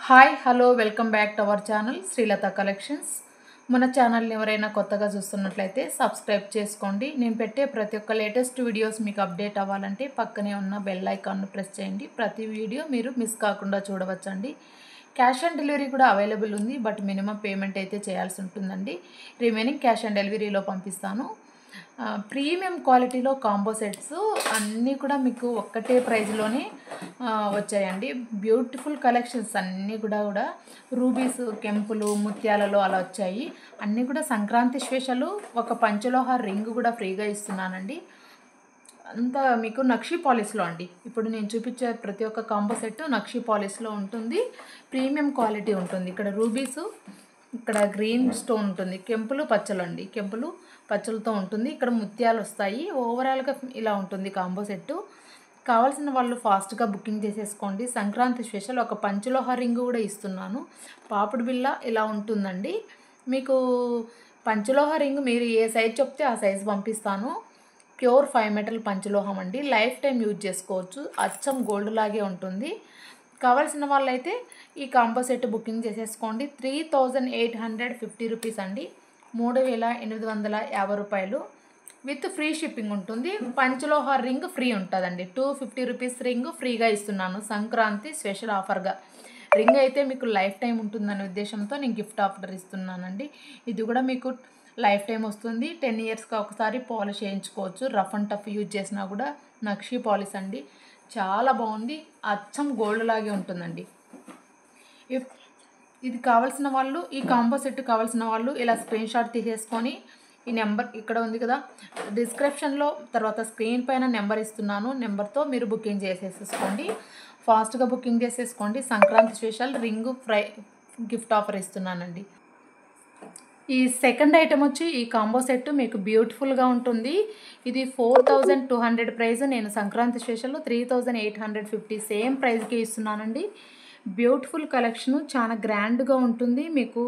Hi hello welcome back to our channel Srilatha collections. మన ఛానల్ని ఎవరైనా కొత్తగా చూస్తున్నట్లయితే సబ్స్క్రైబ్ చేసుకోండి. నేను పెట్టే ప్రతి ఒక్క లేటెస్ట్ వీడియోస్ మీకు అప్డేట్ అవ్వాలంటే పక్కనే ఉన్న బెల్ ఐకాన్ను ప్రెస్ చేయండి. ప్రతి వీడియో మీరు మిస్ కాకుండా చూడవచ్చండి. క్యాష్ ఆన్ డెలివరీ కూడా అవైలబుల్ ఉంది, బట్ మినిమం పేమెంట్ అయితే చేయాల్సి ఉంటుందండి. రిమైనింగ్ క్యాష్ ఆన్ డెలివరీలో పంపిస్తాను. ప్రీమియం క్వాలిటీలో కాంబో సెట్స్ అన్నీ కూడా మీకు ఒక్కటే ప్రైజ్లోనే వచ్చాయండి. బ్యూటిఫుల్ కలెక్షన్స్ అన్నీ కూడా రూబీస్, కెంపులు, ముత్యాలలో అలా వచ్చాయి. అన్నీ కూడా సంక్రాంతి స్పెషల్. ఒక పంచలోహ రింగ్ కూడా ఫ్రీగా ఇస్తున్నానండి. అంతా మీకు నక్షి పాలిష్లో అండి. ఇప్పుడు నేను చూపించే ప్రతి ఒక్క కాంబో సెట్ నక్షి పాలిష్లో ఉంటుంది. ప్రీమియం క్వాలిటీ ఉంటుంది. ఇక్కడ రూబీసు, ఇక్కడ గ్రీన్ స్టోన్ ఉంటుంది. కెంపులు పచ్చలు అండి, కెంపులు పచ్చలతో ఉంటుంది. ఇక్కడ ముత్యాలు వస్తాయి. ఓవరాల్గా ఇలా ఉంటుంది కాంబో సెట్టు. కావాల్సిన వాళ్ళు ఫాస్ట్గా బుకింగ్ చేసేసుకోండి. సంక్రాంతి స్పెషల్ ఒక పంచలోహ రింగ్ కూడా ఇస్తున్నాను. పాపుడు బిళ్ళ ఇలా ఉంటుందండి. మీకు పంచలోహ రింగ్ మీరు ఏ సైజ్ చెప్తే ఆ సైజ్ పంపిస్తాను. ప్యూర్ 5 మెటల్ పంచలోహం అండి. లైఫ్ టైం యూజ్ చేసుకోవచ్చు. అచ్చం గోల్డ్ లాగే ఉంటుంది. కావాల్సిన వాళ్ళైతే ఈ కాంబో సెట్ బుకింగ్ చేసేసుకోండి. 3850 రూపీస్ అండి. 3850 రూపాయలు విత్ ఫ్రీ షిప్పింగ్ ఉంటుంది. పంచలోహ రింగ్ ఫ్రీ ఉంటుందండి. 250 రూపీస్ రింగ్ ఫ్రీగా ఇస్తున్నాను సంక్రాంతి స్పెషల్ ఆఫర్గా. రింగ్ అయితే మీకు లైఫ్ టైం ఉంటుందనే ఉద్దేశంతో నేను గిఫ్ట్ ఆఫర్ ఇస్తున్నానండి. ఇది కూడా మీకు లైఫ్ టైం వస్తుంది. 10 ఇయర్స్కి ఒకసారి పాలిష్ చేయించుకోవచ్చు. రఫ్ అండ్ టఫ్ యూజ్ చేసినా కూడా నక్షి పాలిష్ అండి. చాలా బాగుంది. అచ్చం గోల్డ్ లాగే ఉంటుందండి. ఇది కావాల్సిన వాళ్ళు, ఈ కాంబో సెట్ కావాల్సిన వాళ్ళు ఇలా స్క్రీన్ షాట్ తీసేసుకొని ఈ నెంబర్ ఇక్కడ ఉంది కదా డిస్క్రిప్షన్లో, తర్వాత స్క్రీన్ పైన నెంబర్ ఇస్తున్నాను. నెంబర్తో మీరు బుకింగ్ చేసేసుకోండి. ఫాస్ట్గా బుకింగ్ చేసేసుకోండి. Sankranti special ring free gift offer ఇస్తున్నానండి. ఈ సెకండ్ ఐటమ్ వచ్చి ఈ కాంబో సెట్ మీకు బ్యూటిఫుల్గా ఉంటుంది. ఇది 4200 ప్రైస్. నేను సంక్రాంతి స్పెషల్ 3850 సేమ్ ప్రైస్కి ఇస్తున్నానండి. బ్యూటిఫుల్ కలెక్షను, చాలా గ్రాండ్గా ఉంటుంది. మీకు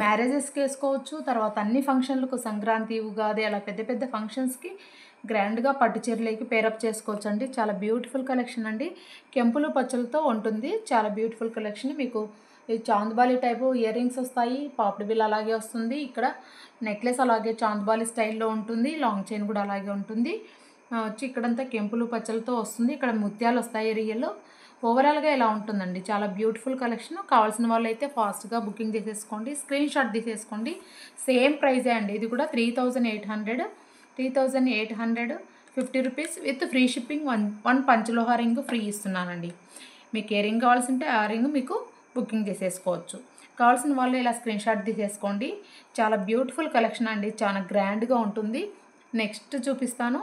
మ్యారేజెస్కి వేసుకోవచ్చు. తర్వాత అన్ని ఫంక్షన్లకు, సంక్రాంతి, ఉగాది అలా పెద్ద పెద్ద ఫంక్షన్స్కి గ్రాండ్గా పట్టు చీరలకి పేరప్ చేసుకోవచ్చు అండి. చాలా బ్యూటిఫుల్ కలెక్షన్ అండి. కెంపులు పచ్చలతో ఉంటుంది. చాలా బ్యూటిఫుల్ కలెక్షన్. మీకు ఈ చాంద్బాలి టైపు ఇయర్ రింగ్స్ వస్తాయి. పాపిడి బిల్ అలాగే వస్తుంది. ఇక్కడ నెక్లెస్ అలాగే చాంద్బాలి స్టైల్లో ఉంటుంది. లాంగ్ చైన్ కూడా అలాగే ఉంటుంది. వచ్చి ఇక్కడంతా కెంపులు పచ్చలతో వస్తుంది. ఇక్కడ ముత్యాలు వస్తాయి రియల్లో. ఓవరాల్గా ఇలా ఉంటుందండి. చాలా బ్యూటిఫుల్ కలెక్షన్. కావాల్సిన వాళ్ళు అయితే ఫాస్ట్గా బుకింగ్ చేసేసుకోండి. స్క్రీన్ షాట్ తీసేసుకోండి. సేమ్ ప్రైజే అండి. ఇది కూడా 3850 rupees with free shipping. One పంచలోహ రింగ్ ఫ్రీ ఇస్తున్నానండి. మీకు ఏ రింగ్ కావాల్సి ఉంటే ఆ రింగ్ మీకు బుకింగ్ చేసేసుకోవచ్చు. కావాల్సిన వాళ్ళు ఇలా స్క్రీన్ షాట్ తీసేసుకోండి. చాలా బ్యూటిఫుల్ కలెక్షన్ అండి. చాలా గ్రాండ్గా ఉంటుంది. నెక్స్ట్ చూపిస్తాను.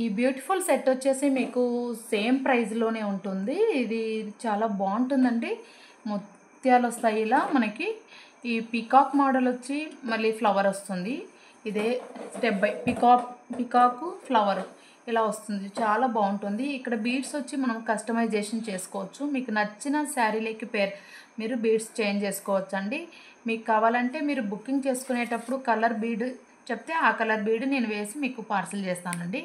ఈ బ్యూటిఫుల్ సెట్ వచ్చేసి మీకు సేమ్ ప్రైస్లోనే ఉంటుంది. ఇది చాలా బాగుంటుందండి. ముత్యాలు వస్తాయి ఇలా మనకి. ఈ పీకాక్ మోడల్ వచ్చి మళ్ళీ ఫ్లవర్ వస్తుంది. ఇదే స్టెప్ బై పీకాకు ఫ్లవర్ ఇలా వస్తుంది. చాలా బాగుంటుంది. ఇక్కడ బీడ్స్ వచ్చి మనం కస్టమైజేషన్ చేసుకోవచ్చు. మీకు నచ్చిన శారీలకి మీరు బీడ్స్ చేంజ్ చేసుకోవచ్చు అండి. మీకు కావాలంటే మీరు బుకింగ్ చేసుకునేటప్పుడు కలర్ బీడ్ చెప్తే ఆ కలర్ బీడ్ నేను వేసి మీకు పార్సల్ చేస్తానండి.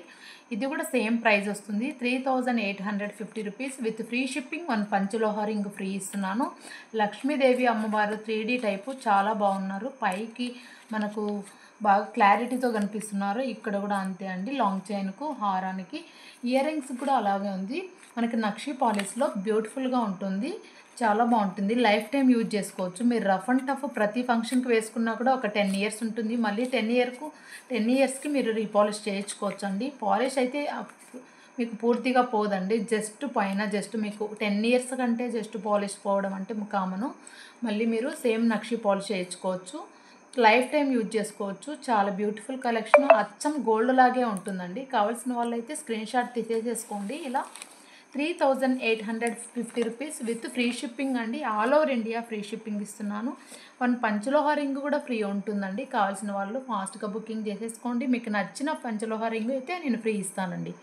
ఇది కూడా సేమ్ ప్రైస్ వస్తుంది. 3850 rupees with free shipping. One పంచలోహ రింగ్ ఫ్రీ ఇస్తున్నాను. లక్ష్మీదేవి అమ్మవారు 3D టైపు చాలా బాగున్నారు. పైకి మనకు బాగా క్లారిటీతో కనిపిస్తున్నారు. ఇక్కడ కూడా అంతే అండి. లాంగ్ చైన్కు, హారానికి, ఇయర్ రింగ్స్ కూడా అలాగే ఉంది. మనకి నక్షి పాలిష్లో బ్యూటిఫుల్గా ఉంటుంది. చాలా బాగుంటుంది. లైఫ్ టైం యూజ్ చేసుకోవచ్చు. మీరు రఫ్ అండ్ టఫ్ ప్రతి ఫంక్షన్కి వేసుకున్నా కూడా ఒక 10 ఇయర్స్ ఉంటుంది. మళ్ళీ 10 ఇయర్స్కి మీరు రీపాలిష్ చేయించుకోవచ్చు అండి. పాలిష్ అయితే మీకు పూర్తిగా పోదండి. జస్ట్ పైన మీకు 10 ఇయర్స్ కంటే జస్ట్ పాలిష్ పోవడం అంటే కామను. మళ్ళీ మీరు సేమ్ నక్షి పాలిష్ చేయించుకోవచ్చు. లైఫ్ టైం యూజ్ చేసుకోవచ్చు. చాలా బ్యూటిఫుల్ కలెక్షన్. అచ్చం గోల్డ్ లాగే ఉంటుందండి. కావాల్సిన వాళ్ళైతే స్క్రీన్ షాట్ తీసేసేసుకోండి. ఇలా 3850 రూపీస్ విత్ ఫ్రీ షిప్పింగ్ అండి. All over India free shipping ఇస్తున్నాను. వన్ పంచలోహ రింగ్ కూడా ఫ్రీ ఉంటుందండి. కావాల్సిన వాళ్ళు ఫాస్ట్గా బుకింగ్ చేసేసుకోండి. మీకు నచ్చిన పంచలోహ రింగ్ అయితే నేను ఫ్రీ ఇస్తానండి.